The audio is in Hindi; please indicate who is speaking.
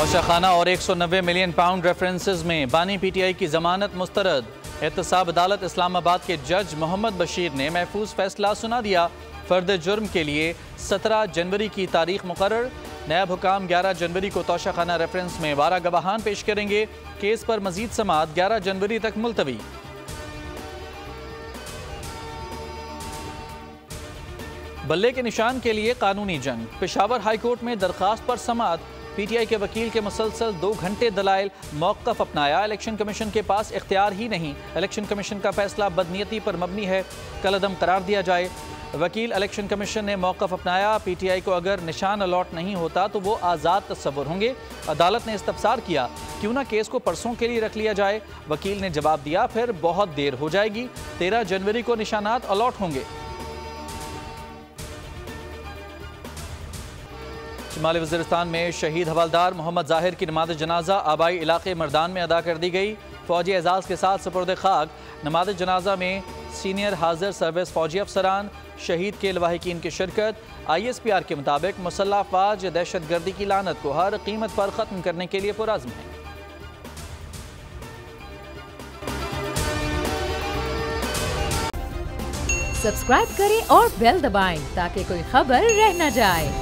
Speaker 1: तोशाखाना और 190 मिलियन पाउंड रेफरेंसेस में बानी पीटीआई की जमानत मुस्तरद। एहतसाब अदालत इस्लामाबाद के जज मोहम्मद बशीर ने महफूज फैसला सुना दिया। फर्द जुर्म के लिए 17 जनवरी की तारीख मुकर्रर। नया हुकाम 11 जनवरी को तोशाखाना रेफरेंस में 12 गवाहान पेश करेंगे। केस पर मजीद समाअत 11 जनवरी तक मुलतवी। बल्ले के निशान के लिए कानूनी जंग। पेशावर हाईकोर्ट में दरखास्त पर समाअत। पीटीआई के वकील के मुसलसल 2 घंटे दलाइल। मौक़िफ़ अपनाया, इलेक्शन कमीशन के पास इख्तियार ही नहीं। इलेक्शन कमीशन का फैसला बदनीयती पर मबनी है, कलअदम करार दिया जाए। वकील, इलेक्शन कमीशन ने मौक़िफ़ अपनाया, पीटीआई को अगर निशान अलॉट नहीं होता तो वो आज़ाद तस्वुर होंगे। अदालत ने इस्तफसार किया, क्यों ना केस को परसों के लिए रख लिया जाए। वकील ने जवाब दिया, फिर बहुत देर हो जाएगी। 13 जनवरी को निशानात अलॉट होंगे। शुमाली वज़ीरिस्तान में शहीद हवलदार मोहम्मद ज़ाहिर की नमाज जनाजा आबाई इलाके मर्दान में अदा कर दी गई। फ़ौजी एजाज़ के साथ सुपुर्द खाक। नमाज जनाजा में सीनियर हाजिर सर्विस फ़ौजी अफसरान, शहीद के लवाहिकीन की शिरकत। ISPR के मुताबिक मुसल्लह अफ़वाज दहशत गर्दी की लानत को हर कीमत पर ख़त्म करने के लिए पुरअज़्म है।
Speaker 2: सब्सक्राइब करें और बेल दबाएं ताकि कोई खबर रह न जाए।